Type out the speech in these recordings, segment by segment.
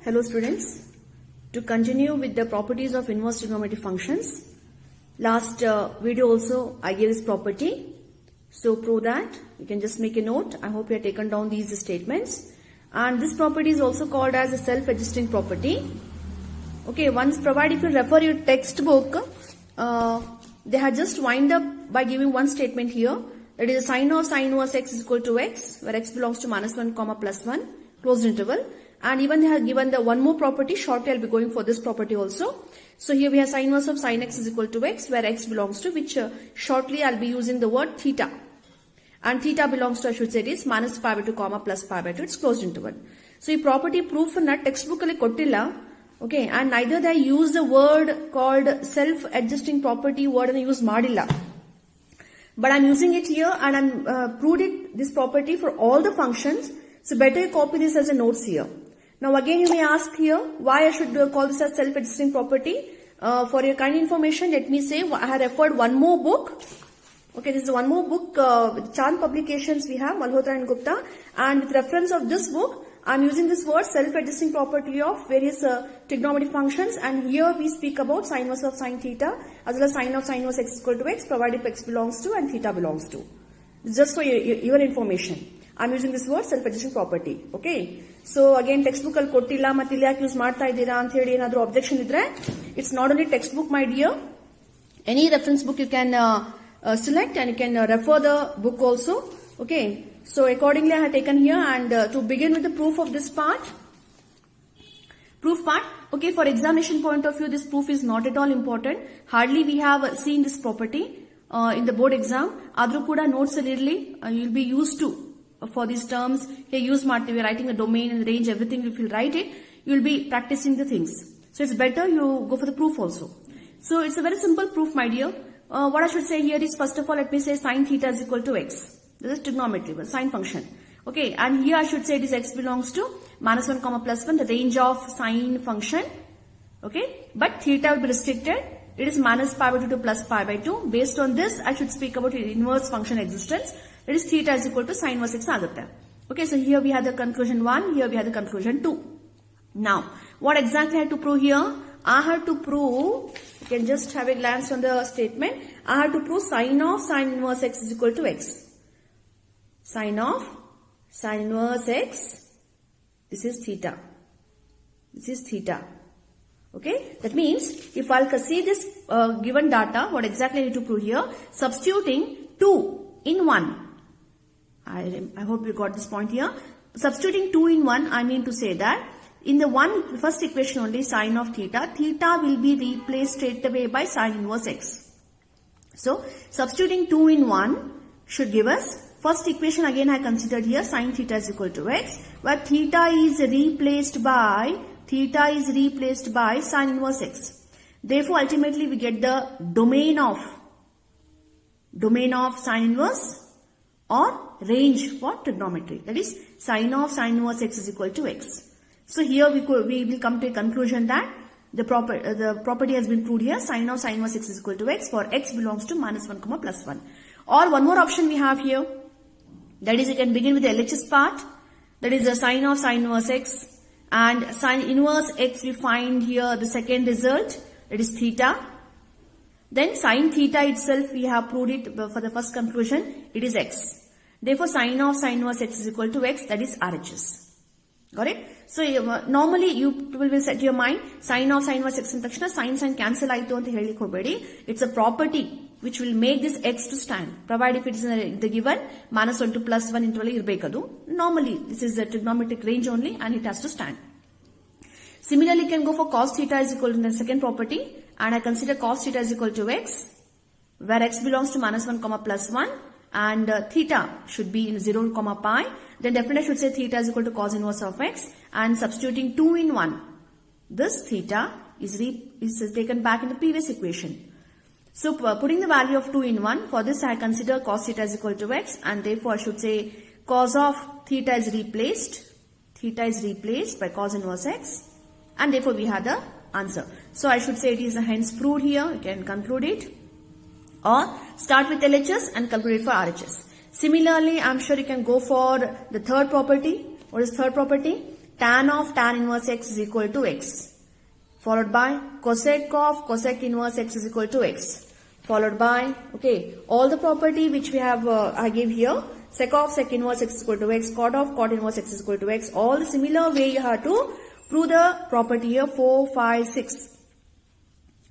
Hello students, to continue with the properties of inverse trigonometric functions. Last video also I gave this property. So prove that. You can just make a note. I hope you have taken down these statements. And this property is also called as a self-adjusting property. Okay, once provided if you refer your textbook, they had just wind up by giving one statement here. That is sine of sine inverse x is equal to x, where x belongs to -1, +1, closed interval. And even they have given the one more property. Shortly I'll be going for this property also. So here we have sine inverse of sine x is equal to x, where x belongs to which shortly I'll be using the word theta. And theta belongs to, I should say it is -π/2, +π/2. It's closed interval. So ಈ property proof na textbook ಅಲ್ಲಿ ಕೊಟ್ಟಿಲ್ಲ. Okay, and neither they use the word called self-adjusting property word and use madilla. But I'm using it here and I'm proved it this property for all the functions. So better copy this as a notes here. Now again you may ask here why I should call this as self-adjusting property. For your kind information, let me say I have referred one more book. Okay, this is one more book with Chand Publications we have, Malhotra and Gupta, and with reference of this book, I'm using this word self-adjusting property of various trigonometric functions, and here we speak about sine inverse of sine theta as well as sine of sine inverse x is equal to x provided if x belongs to and theta belongs to. It's just for your information. I'm using this word self-adjusting property. Okay. So again textbook ಅಲ್ಲಿ ಕೊಟ್ಟಿಲ್ಲ ಮತ್ತೆ ಇಲ್ಲಿ ಯಾಕೆ use ಮಾಡ್ತಾ ಇದ್ದೀರಾ ಅಂತ ಹೇಳಿ ಏನಾದರೂ objection ಇದ್ರೆ, it's not only textbook my dear, any reference book you can select and you can refer the book also. Okay. So accordingly I have taken here, and to begin with the proof of this part. Proof part. Okay, for examination point of view this proof is not at all important. Hardly we have seen this property in the board exam. Adru kuda notes ಅಲ್ಲಿ ಇರಲಿ, you'll be used to for these terms. Here use ಮಾಡ್ತೀವಿ, writing the domain and the range, everything if you write it, you'll be practicing the things. So it's better you go for the proof also. So it's a very simple proof my dear. What I should say here is, first of all let me say sine theta is equal to x. This is trigonometry, sine function. Okay, and here I should say it is x belongs to -1, +1, the range of sine function. Okay, but theta will be restricted. It is -π/2 to +π/2. Based on this, I should speak about inverse function existence. That is theta is equal to sine inverse x agutte. Okay, so here we have the conclusion 1, here we have the conclusion 2. Now, what exactly I have to prove here? I have to prove, you can just have a glance on the statement. I have to prove sine of sine inverse x is equal to x. Sine of sine inverse x, this is theta. This is theta. Okay, that means if I'll see this given data, what exactly I need to prove here? Substituting 2 in 1. I hope you got this point here. Substituting 2 in 1, I mean to say that in the first equation only, sine of theta will be replaced straight away by sine inverse x. So substituting 2 in 1 should give us, first equation again I considered here, sine theta is equal to x, where theta is replaced by sine inverse x. Therefore ultimately we get the domain of sine inverse or range for trigonometry. That is sine of sine inverse x is equal to x. So here we will come to a conclusion that the property has been proved here. Sine of sine inverse x is equal to x for x belongs to -1, +1. Or one more option we have here. That is, you can begin with the LHS part. That is the sine of sine inverse x, and sine inverse x we find here the second result, that is theta. Then sine theta itself we have proved it for the first conclusion, it is x. Therefore sine of sine inverse x is equal to x, that is RHS. Got it? So normally you will set your mind, sine of sine inverse x in takshana sine cancel aitu anta helik hobedi. It's a property which will make this x to stand, provided if it is the given -1 to +1 interval irbekadu. Normally this is the trigonometric range only and it has to stand. Similarly, you can go for cos theta is equal to the second property, and I consider cos theta is equal to x, where x belongs to -1, +1, and theta should be in 0, π. Then definitely I should say theta is equal to cos inverse of x, and substituting 2 in 1, this theta is taken back in the previous equation. So putting the value of 2 in 1, for this I consider cos theta is equal to x, and therefore I should say cos of theta is replaced by cos inverse x, and therefore we have the answer. So I should say it is hence proved here. You can conclude it or start with LHS and conclude it for RHS. Similarly, I'm sure you can go for the third property. What is third property? tan of tan inverse x is equal to x, followed by cosec of cosec inverse x is equal to x, followed by, okay, all the property which we have, I gave here, sec of sec inverse x is equal to x, cot of cot inverse x is equal to x, all the similar way you have to prove the property here, 4, 5, 6.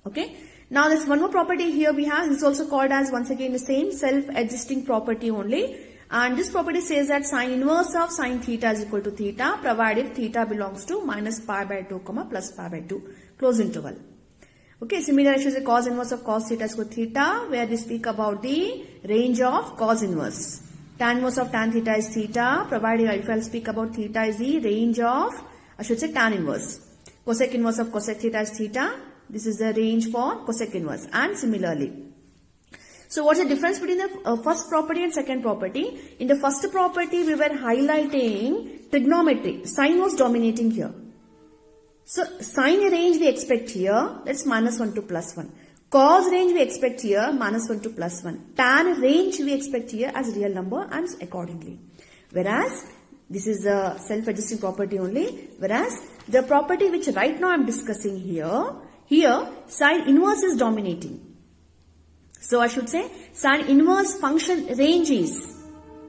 Okay. Now there's one more property here we have, this is also called as once again the same self-adjusting property only. And this property says that sine inverse of sine theta is equal to theta, provided theta belongs to minus pi by 2, plus pi by 2, close interval. Okay, similar issue is the cos inverse of cos theta is equal to theta, where we speak about the range of cos inverse. Tan inverse of tan theta is theta, provided if I'll speak about theta is the range of, I should say tan inverse. Cosec inverse of cosec theta is theta, this is the range for cosec inverse, and similarly. So what's the difference between the first property and second property? In the first property, we were highlighting trigonometry. Sine was dominating here. So sine range we expect here, that's minus 1 to plus 1. Cos range we expect here, minus 1 to plus 1. Tan range we expect here as real number and accordingly. Whereas, this is the self-adjusting property only. Whereas, the property which right now I am discussing here sine inverse is dominating. So I should say sine inverse function range is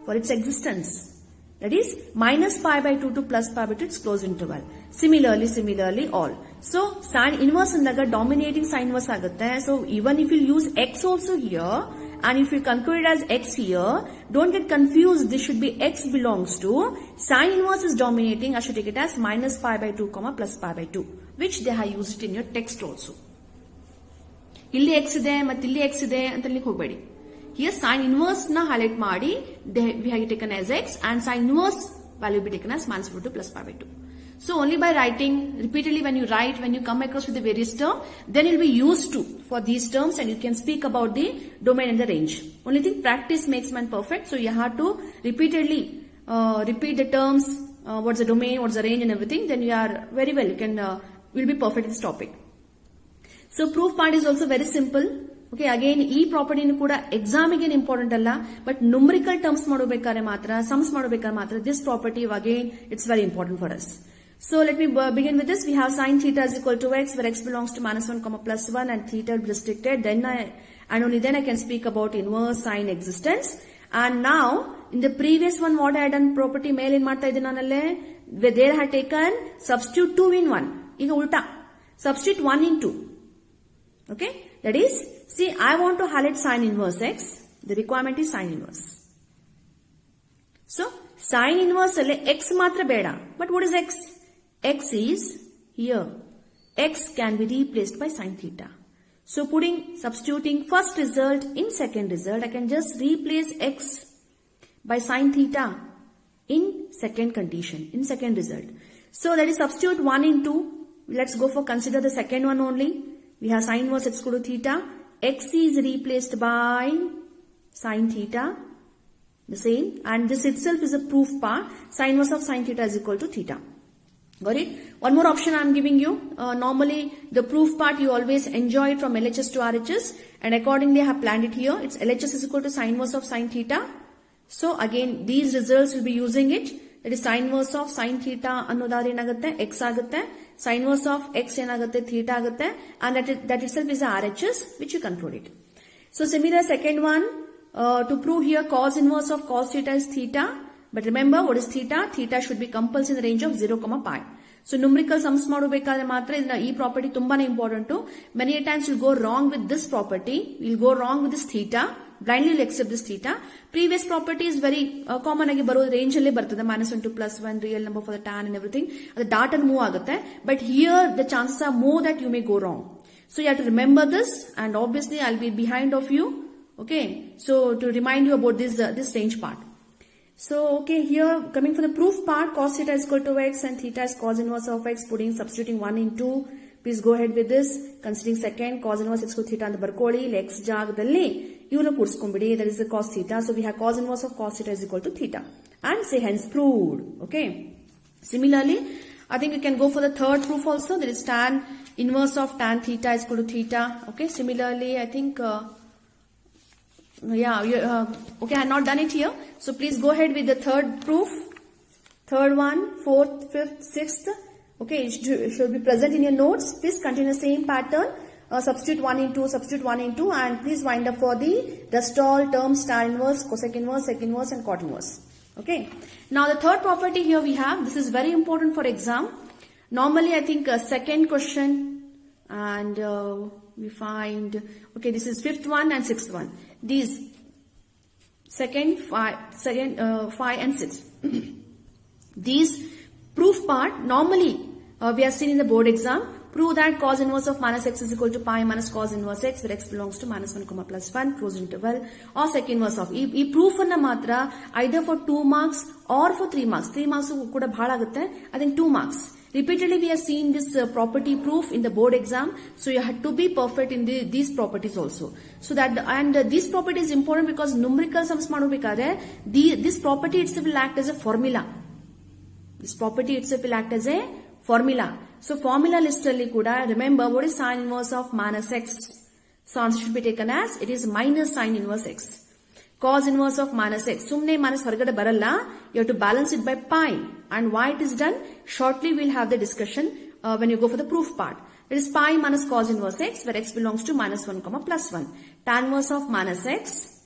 for its existence. That is minus pi by 2 to plus pi by 2, its close interval. Similarly all. So sine inverse andaga dominating sine inverse agutte. So even if you use x also here and if you conclude it as x here, don't get confused. This should be x belongs to sine inverse is dominating. I should take it as minus pi by 2, plus pi by 2, which they have used it in your text also. ಇಲ್ಲಿ x ಇದೆ ಮತ್ತೆ ಇಲ್ಲಿ x ಇದೆ ಅಂತ ಹೇಳಲಿಕ್ಕೆ ಹೋಗಬೇಡಿ. Here sin inverse na highlight ಮಾಡಿ we have taken as x and sin inverse value be taken as minus 4 to plus pi by 2. So only by writing repeatedly, when you come across with the various term, then you'll be used to for these terms and you can speak about the domain and the range. Only thing, practice makes man perfect. So you have to repeatedly repeat the terms, what's the domain, what's the range and everything. Then you are very well, you can will be perfect in this topic. So proof part is also very simple. Okay, again, e property nu kuda exam again important alla, but numerical terms madobekare matra, sums madobekare matra, this property again, it's very important for us. So let me begin with this. We have sin theta is equal to x, where x belongs to minus 1, plus 1 and theta is restricted. Then only then I can speak about inverse sine existence. And now, in the previous one, what I had done property mail in martha idinanalle, where there I had taken substitute 2 in 1. Iga ulta. Substitute 1 in 2. Okay, that is, see, I want to highlight sine inverse x. The requirement is sine inverse. So, sine inverse x matra beda. But what is x? X is here. X can be replaced by sine theta. So, substituting first result in second result, I can just replace x by sine theta in second condition, in second result. So, that is substitute 1 in 2. Let's go for consider the second one only. We have sine inverse x equal to theta. X is replaced by sine theta. The same. And this itself is a proof part. Sine inverse of sine theta is equal to theta. Got it? One more option I am giving you. Normally, the proof part you always enjoy it from LHS to RHS. And accordingly, I have planned it here. It's LHS is equal to sine inverse of sine theta. So again, these results will be using it. That is sine inverse of sine theta annodare enagutte, x agutte. Sine inverse of x enagutte, theta agutte. And that itself is a RHS, which you conclude it. So similar second one, to prove here cos inverse of cos theta is theta. But remember, what is theta? Theta should be compulsory in the range of 0, pi. So numerical sums madobekadre matra idna ee property tumbane important. Many times you'll go wrong with this property. You'll go wrong with this theta. Blindly you'll accept this theta. Previous property is very common agi baro range alle bartade, minus 1 to plus 1, real number for the tan and everything. The data move agutte. But here the chances are more that you may go wrong. So you have to remember this, and obviously I'll be behind of you. Okay. So to remind you about this range part. So, okay, here coming for the proof part, cos theta is equal to x and theta is cos inverse of x, substituting 1 in 2. Please go ahead with this. Considering second, cos inverse x equal to theta and the barkoli, x jagadalli, you know, that is the cos theta. So, we have cos inverse of cos theta is equal to theta. And say hence proved. Okay. Similarly, I think you can go for the third proof also. That is tan inverse of tan theta is equal to theta. Okay. Similarly, I think... okay, I have not done it here. So please go ahead with the third proof. Third one, fourth, fifth, sixth. Okay, it should be present in your notes. Please continue the same pattern. Substitute 1 into, substitute 1 into, and please wind up for the rest all terms, tan inverse, cosec inverse, sec inverse, and cot inverse. Okay. Now the third property here we have, this is very important for exam. Normally I think second question, and we find, okay, this is fifth one and sixth one. These second, five and six. These proof part, normally we have seen in the board exam. Prove that cos inverse of minus x is equal to pi minus cos inverse x, where x belongs to minus 1 comma plus 1, closed interval, or sec inverse of. Ee proof anna matra either for 2 marks or for 3 marks. 3 marks kuda bhala agutte. I think 2 marks. Repeatedly we have seen this property proof in the board exam. So you have to be perfect in these properties also. So that, and this property is important because numerical sums madabekadre this property itself will act as a formula. This property itself will act as a formula. So formula list alli kuda remember what is sine inverse of minus x. So answer should be taken as it is minus sine inverse x. Cos inverse of minus x. Sumne minus horgade baralla. You have to balance it by pi. And why it is done? Shortly we'll have the discussion when you go for the proof part. It is pi minus cos inverse x, where x belongs to minus 1 comma plus 1. Tan inverse of minus x.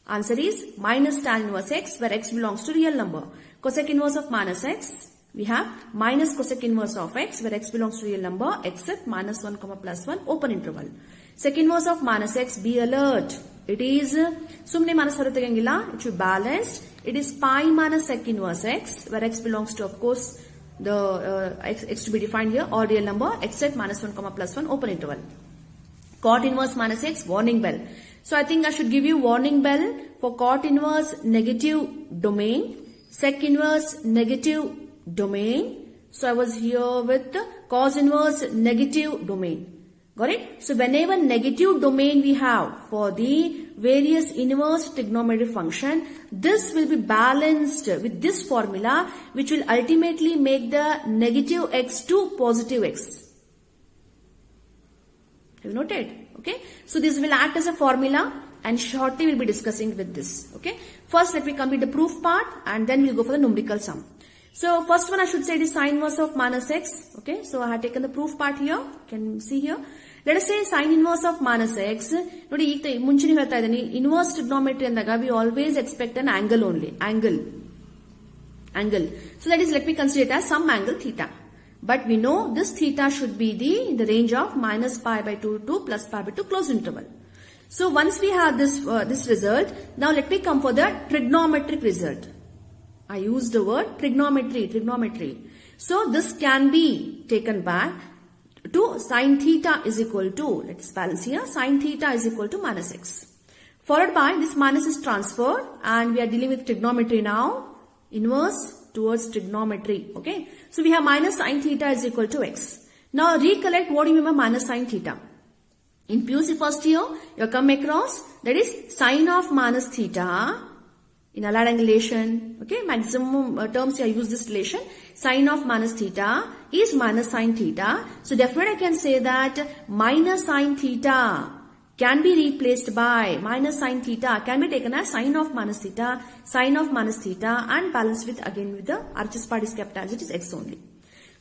Answer is minus tan inverse x, where x belongs to real number. Cosec inverse of minus x. We have minus cosec inverse of x, where x belongs to real number, except minus 1 comma plus 1, open interval. Sec inverse of minus x, be alert. It is sumne minus harutagangilla, it should be balanced. It is pi minus sec inverse x, where x belongs to, of course, the x to be defined here, or real number, except minus 1 comma plus 1, open interval. Cot inverse minus x, warning bell. So I think I should give you warning bell for cot inverse negative domain, sec inverse negative domain. So I was here with cos inverse negative domain. Got it? So whenever negative domain we have for the various inverse trigonometric function, this will be balanced with this formula, which will ultimately make the negative x to positive x. Have you noted? Okay. So this will act as a formula, and shortly we'll be discussing with this. Okay. First let me complete the proof part, and then we'll go for the numerical sum. So first one I should say it is sine inverse of minus x. Okay, so I have taken the proof part here. You can see here. Let us say sine inverse of minus x. Nodi ಈಗ ಮುಂಚೆನೇ ಹೇಳ್ತಾ ಇದ್ದೀನಿ inverse trigonometry ಅಂದಾಗ we always expect an angle only. Angle. So that is, let me consider it as some angle theta. But we know this theta should be in the range of minus pi by 2 to plus pi by 2 closed interval. So once we have this result, now let me come for the trigonometric result. I used the word trigonometry. So this can be taken back to sine theta is equal to, let's balance here, sine theta is equal to minus x. Followed by this minus is transferred, and we are dealing with trigonometry now, inverse towards trigonometry. Okay, so we have minus sine theta is equal to x. Now recollect what do you mean by minus sine theta. In PUC first year, you come across that is sine of minus theta. In allied angle relation, okay, maximum terms you use this relation. Sine of minus theta is minus sine theta. So definitely I can say that minus sine theta can be replaced by minus sine theta can be taken as sine of minus theta, and balanced with again with the RHS part is kept as it is x only.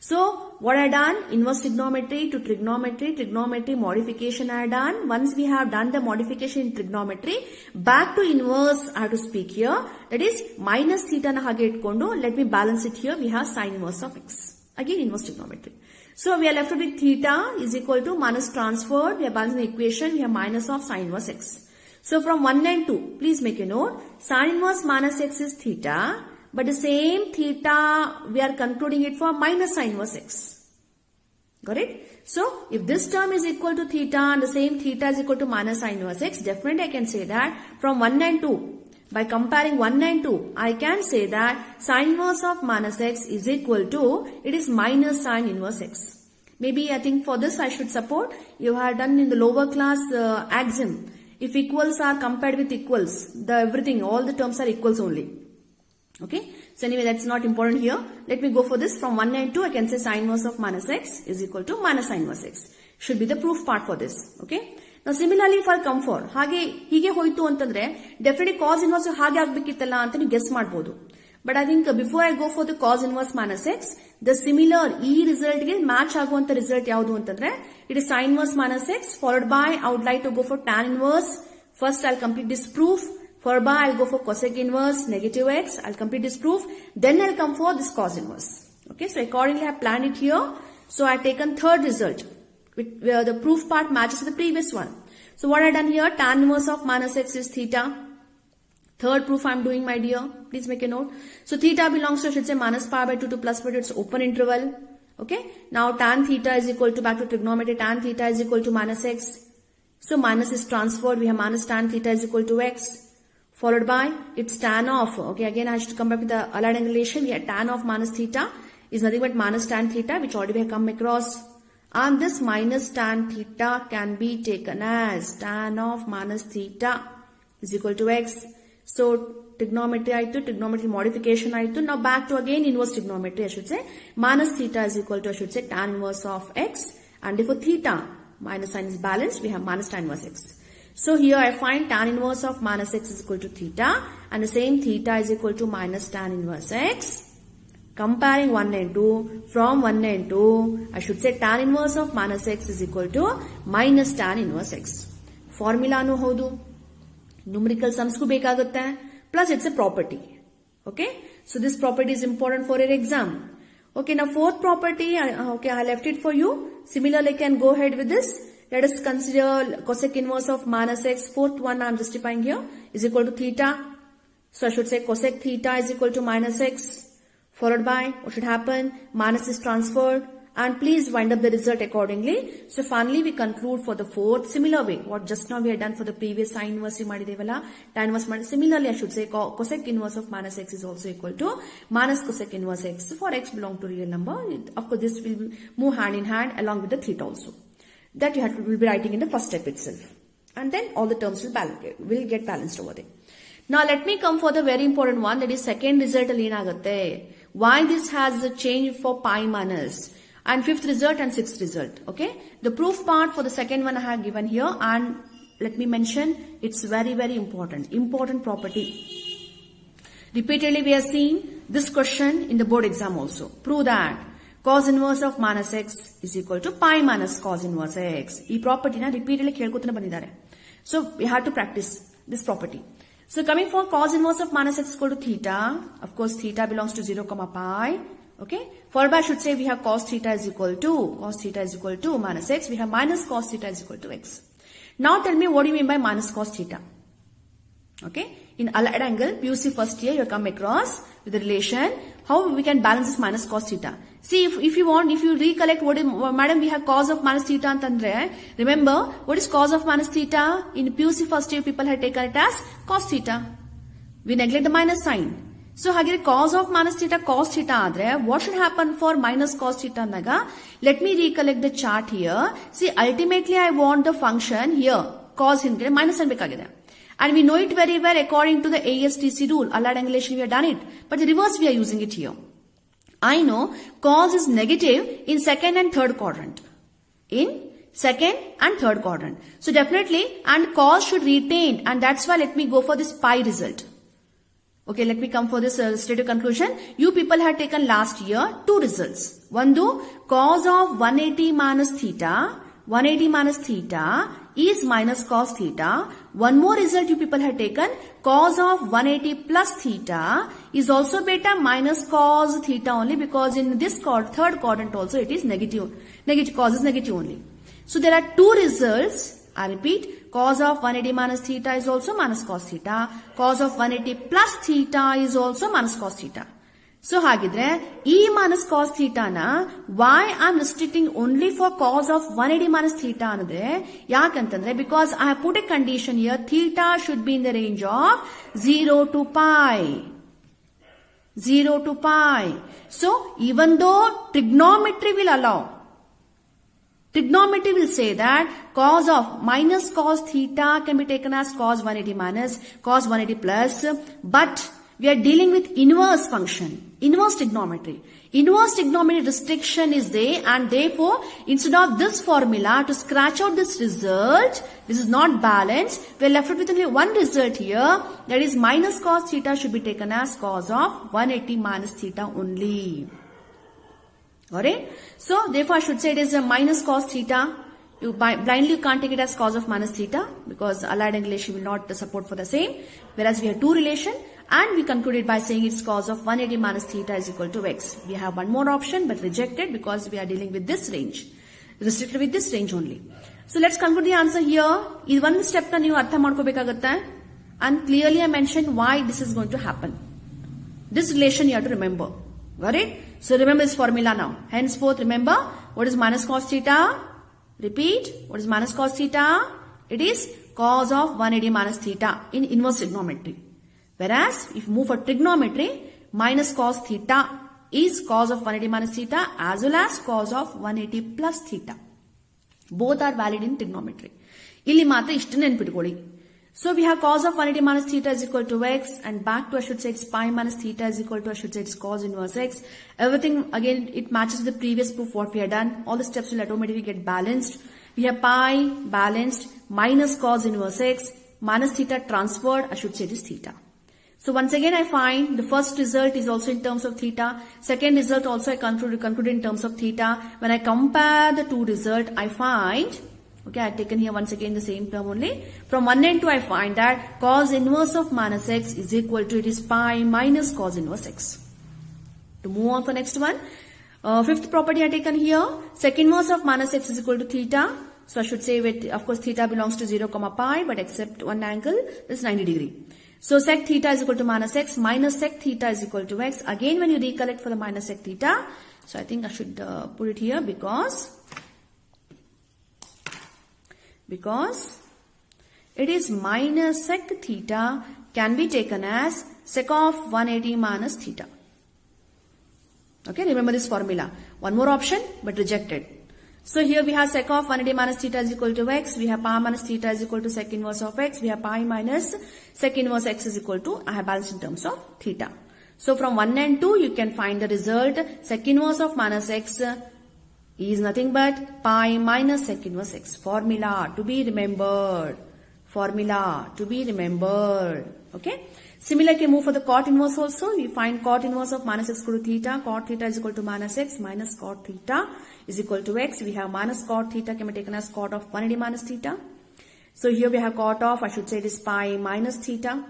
So what I done, inverse trigonometry to trigonometry modification I done. Once we have done the modification in trigonometry, back to inverse I have to speak here. That is minus theta na hage itkondo. Let me balance it here. We have sine inverse of x. Again inverse trigonometry. So we are left with theta is equal to minus transferred. We are balancing the equation. We have minus of sine inverse x. So from 1 and 2, please make a note. Sine inverse minus x is theta. But the same theta, we are concluding it for minus sine inverse x. Got it? So, if this term is equal to theta and the same theta is equal to minus sine inverse x, definitely I can say that from 1 and 2, by comparing 1 and 2, I can say that sine inverse of minus x is equal to, it is minus sine inverse x. Maybe I think for this I should support, you have done in the lower class axiom. If equals are compared with equals, everything, all the terms are equals only. Okay, so anyway that's not important here. Let me go for this from 1 and 2. I can say sine inverse of minus x is equal to minus sine inverse x. Should be the proof part for this. Okay. Now similarly for comfort, hage hoitu antandre definitely cos inverse hage agbekittalla anta ನೀವು guess ಮಾಡಬಹುದು. But I think before I go for the cos inverse minus x, the similar result ಗೆ match ಆಗುವಂತ result ಯಾವುದು ಅಂತಂದ್ರೆ it is sin inverse minus x followed by I would like to go for tan inverse. First I'll complete this proof. Followed by I'll go for cosec inverse negative x. I'll complete this proof. Then I'll come for this cos inverse. Okay, so accordingly I have planned it here. So I've taken third result where the proof part matches the previous one. So what I've done here, tan inverse of minus x is theta. Third proof I'm doing, my dear. Please make a note. So theta belongs to, I should say, minus pi by 2 to plus pi, it's open interval. Okay. Now tan theta is equal to, back to trigonometry, tan theta is equal to minus x. So minus is transferred. We have minus tan theta is equal to x. Followed by, it's tan of, okay, again I should come back with the allied angle relation. We have tan of minus theta is nothing but minus tan theta, which already have come across. And this minus tan theta can be taken as tan of minus theta is equal to x. So trigonometry aitu, trigonometry modification aitu. Now back to again inverse trigonometry, I should say. Minus theta is equal to, I should say, tan inverse of x. And if for theta minus sign is balanced, we have minus tan inverse x. So here I find tan inverse of minus x is equal to theta. And the same theta is equal to minus tan inverse x. Comparing 1 and 2, from 1 and 2, I should say tan inverse of minus x is equal to minus tan inverse x. Formula nu haudu. Numerical sums ku ಬೇಕಾಗುತ್ತೆ. Plus it's a property. Okay. So this property is important for your exam. Okay. Now fourth property, okay, I left it for you. Similarly, can go ahead with this. Let us consider cosec inverse of minus x. Fourth one I am justifying here is equal to theta. So I should say cosec theta is equal to minus x. Followed by, what should happen? Minus is transferred. And please wind up the result accordingly. So finally we conclude for the fourth similar way. What just now we had done for the previous sin inverse ಮಾಡಿದೇವಲ್ಲ, tan inverse ಮಾಡಿ. Similarly, I should say cosec inverse of minus x is also equal to minus cosec inverse x for x belong to real number. Of course, this will move hand in hand along with the theta also. That you will be writing in the first step itself. And then all the terms will get balanced over there. Now let me come for the very important one, that is second result ಅಲ್ಲಿ ಏನಾಗುತ್ತೆ. Why this has a change for pi minus. And fifth result and sixth result. Okay. The proof part for the second one I have given here, and let me mention it's very, very important. Important property. Repeatedly we are seeing this question in the board exam also. Prove that cos inverse of minus x is equal to pi minus cos inverse x. This property na repeatedly kelkutane bandidare. So we have to practice this property. So coming for cos inverse of minus x equal to theta. Of course, theta belongs to 0, pi. Okay. Followed by, I should say we have cos theta is equal to minus x. We have minus cos theta is equal to x. Now tell me, what do you mean by minus cos theta? Okay. In allied angle, PUC first year, you come across with the relation. How we can balance this minus cos theta? See, if you recollect what is, madam, we have cos of minus theta antandre. Remember, what is cos of minus theta? In PUC first year, people had taken it as cos theta. We neglect the minus sign. So, hagire cos of minus theta cos theta adre, what should happen for minus cos theta naga? Let me recollect the chart here. See, ultimately I want the function here, cos hindre minus anbekagide. And we know it very well according to the ASTC rule, allied angle relation we have done it. But the reverse we are using it here. I know cos is negative in second and third quadrant. In second and third quadrant. So definitely, and cos should retain, and that's why let me go for this pi result. Okay, let me come for this straight conclusion. You people had taken last year two results. One do cos of 180 minus theta is minus cos theta. One more result you people had taken, cos of 180 plus theta is also beta minus cos theta only, because in this third quadrant also it is negative. Cos is negative only. So there are two results. I repeat, cos of 180 minus theta is also minus cos theta. Cos of 180 plus theta is also minus cos theta. So hagidre, e minus cos theta na, why I am restricting only for cos of 180 minus theta anadre, yakantandre, because I have put a condition here, theta should be in the range of 0 to pi. 0 to pi. So even though trigonometry will allow, trigonometry will say that cos of minus cos theta can be taken as cos 180 minus cos 180 plus, but we are dealing with inverse function. Inverse trigonometry. Inverse trigonometry restriction is there, and therefore instead of this formula to scratch out this result, this is not balanced, we are left with only one result here, that is minus cos theta should be taken as cos of 180 minus theta only. Alright? So therefore I should say it is a minus cos theta. You blindly can't take it as cos of minus theta because allied relation will not support for the same. Whereas we have two relation, and we concluded by saying it's cos of 180 minus theta is equal to x. We have one more option but rejected because we are dealing with this range. Restricted with this range only. So let's conclude the answer here. This one step ka ನೀವು ಅರ್ಥ ಮಾಡ್ಕೋಬೇಕಾಗುತ್ತೆ, and clearly I mentioned why this is going to happen. This relation you have to remember. Got it? So remember this formula now. Henceforth remember what is minus cos theta. Repeat, what is minus cos theta? It is cos of 180 minus theta in inverse trigonometry. Whereas if you move for trigonometry, minus cos theta is cos of 180 minus theta as well as cos of 180 plus theta. Both are valid in trigonometry. Illi matra ishtu ನೆನಪಿಟ್ಕೊಳ್ಳಿ. So we have cos of 180 minus theta is equal to x, and back to I should say it's pi minus theta is equal to I should say it's cos inverse x. Everything again it matches the previous proof what we had done. All the steps will automatically get balanced. We have pi balanced minus cos inverse x minus theta transferred, I should say it is theta. So once again I find the first result is also in terms of theta. Second result also I concluded in terms of theta. When I compare the two results I find, okay, I have taken here once again the same term only. From 1 and 2 I find that cos inverse of minus x is equal to it is pi minus cos inverse x. To move on for next one. Fifth property I have taken here. Sec inverse of minus x is equal to theta. So I should say with, of course theta belongs to 0 comma pi, but except one angle is 90 degree. So sec theta is equal to minus x minus sec theta is equal to x. Again when you recollect for the minus sec theta, so I think I should put it here because it is minus sec theta can be taken as sec of 180 minus theta. Okay, remember this formula. One more option but rejected. So here we have sec of 180 minus theta is equal to x. We have pi minus theta is equal to sec inverse of x. We have pi minus sec inverse x is equal to, I have balanced in terms of theta. So from 1 and 2 you can find the result. Sec inverse of minus x is nothing but pi minus sec inverse x. Formula to be remembered. Formula to be remembered. Okay. Similarly, move for the cot inverse also. We find cot inverse of minus x equal to theta. Cot theta is equal to minus x minus cot theta is equal to x. We have minus cot theta can be taken as cot of 180 minus theta. So here we have cot of, I should say it is pi minus theta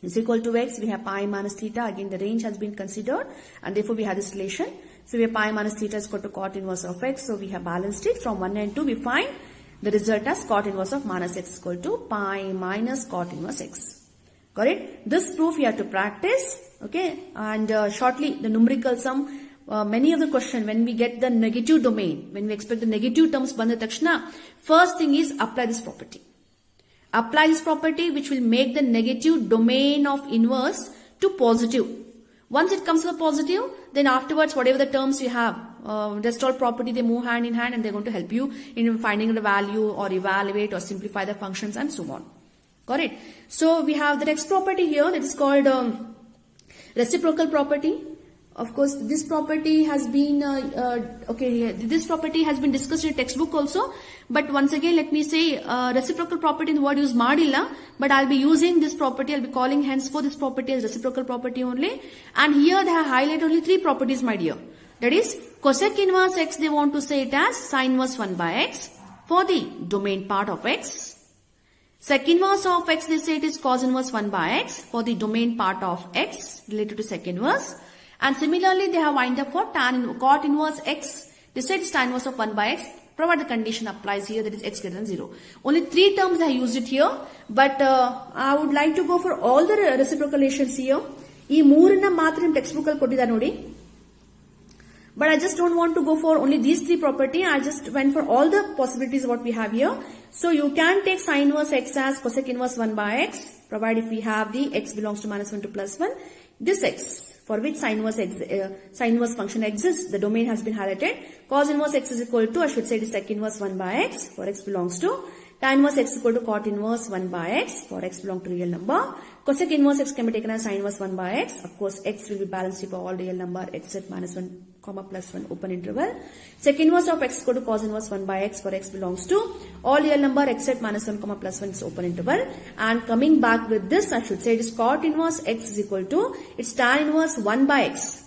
is equal to x. We have pi minus theta. Again, the range has been considered and therefore we have this relation. So we have pi minus theta is equal to cot inverse of x. So we have balanced it. From 1 and 2 we find the result as cot inverse of minus x is equal to pi minus cot inverse x. Got it? This proof you have to practice. Okay. And shortly the numerical sum, many of the question when we get the negative domain, when we expect the negative terms banda takshana, first thing is apply this property. Apply this property which will make the negative domain of inverse to positive. Once it comes to the positive, then afterwards whatever the terms you have, rest all property they move hand in hand and they're going to help you in finding the value or evaluate or simplify the functions and so on. Got it? So we have the next property here that is called reciprocal property. Of course, this property has been this property has been discussed in textbook also. But once again, let me say reciprocal property in the word use madilla. But I'll be using this property. I'll be calling henceforth this property as reciprocal property only. And here they have highlighted only three properties, my dear. That is cosec inverse x. They want to say it as sin inverse 1 by x for the domain part of x. Sec inverse of x, they say it is cos inverse 1 by x for the domain part of x related to sec inverse. And similarly, they have wind up for cot inverse x. They said it's tan inverse of 1 by x, provided the condition applies here that is x greater than 0. Only three terms I used it here, but I would like to go for all the reciprocal relations here. Ee moorina matra textbook al kottida nodi. But I just don't want to go for only these three property. I just went for all the possibilities what we have here. So you can take sin inverse x as cosec inverse 1 by x, provided if we have the x belongs to minus 1 to plus 1. This x for which sin inverse function exists, the domain has been highlighted. Cos inverse x is equal to, I should say it is sec inverse 1 by x for x belongs to. Tan inverse x is equal to cot inverse 1 by x for x belong to real number. cosec inverse x can be taken as sin inverse 1 by x. Of course, x will be balanced if all real number x set minus 1 comma plus 1 open interval. Sec inverse of x equal to cos inverse 1 by x for x belongs to all real number x set minus 1 comma plus 1 is open interval. And coming back with this, I should say it is cot inverse x is equal to, it's tan inverse 1 by x.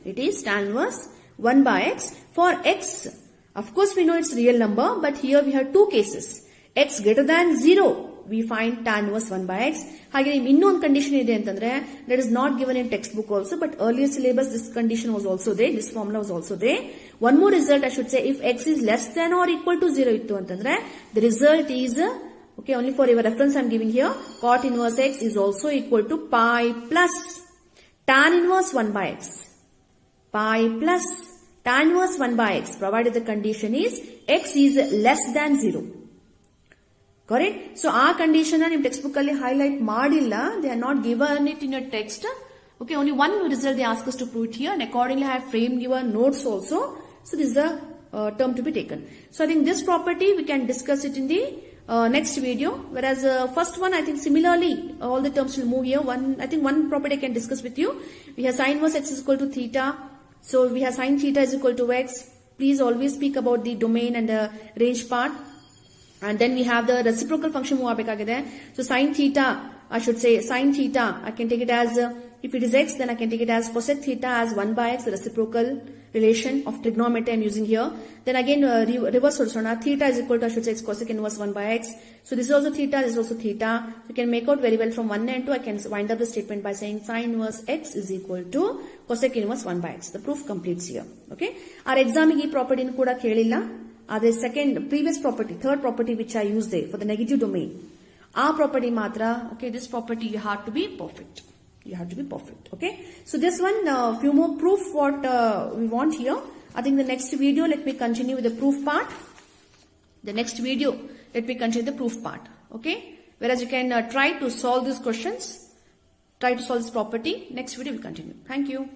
It is tan inverse 1 by x for x. Of course, we know it's real number, but here we have two cases. X greater than 0. We find tan inverse 1 by x. Hage innone condition ide antandre that is not given in textbook also, but earlier syllabus this condition was also there, this formula was also there. One more result I should say, if x is less than or equal to 0 ittu antandre the result is okay, only for your reference I am giving here, cot inverse x is also equal to pi plus tan inverse 1 by x. Pi plus tan inverse 1 by x provided the condition is x is less than 0. Correct? So, our condition in textbook highlight madilla, they are not given it in your text. Okay, only one result they ask us to put here, and accordingly I have framed your notes also. So, this is the term to be taken. So, I think this property we can discuss it in the next video. Whereas first one, I think similarly all the terms will move here. I think one property I can discuss with you. We have sin inverse x is equal to theta. So, we have sin theta is equal to x. Please always speak about the domain and the range part. And then we have the reciprocal function. So sin theta, I should say sin theta, I can take it as, if it is x, then I can take it as cosec theta as 1 by x, the reciprocal relation of trigonometry I am using here. Then again, reverse solution, theta is equal to, I should say, it's cosec inverse 1 by x. So this is also theta, this is also theta. So you can make out very well from 1 and 2, I can wind up the statement by saying sin inverse x is equal to cosec inverse 1 by x. The proof completes here. Okay. Our exam ee property nu kuda kelilla. The previous property, third property which I used there for the negative domain. Our property matra, okay, this property you have to be perfect. You have to be perfect, okay. So this one, few more proof what we want here. I think the next video, let me continue with the proof part. The next video, let me continue the proof part, okay. Whereas you can try to solve these questions, try to solve this property. Next video will continue. Thank you.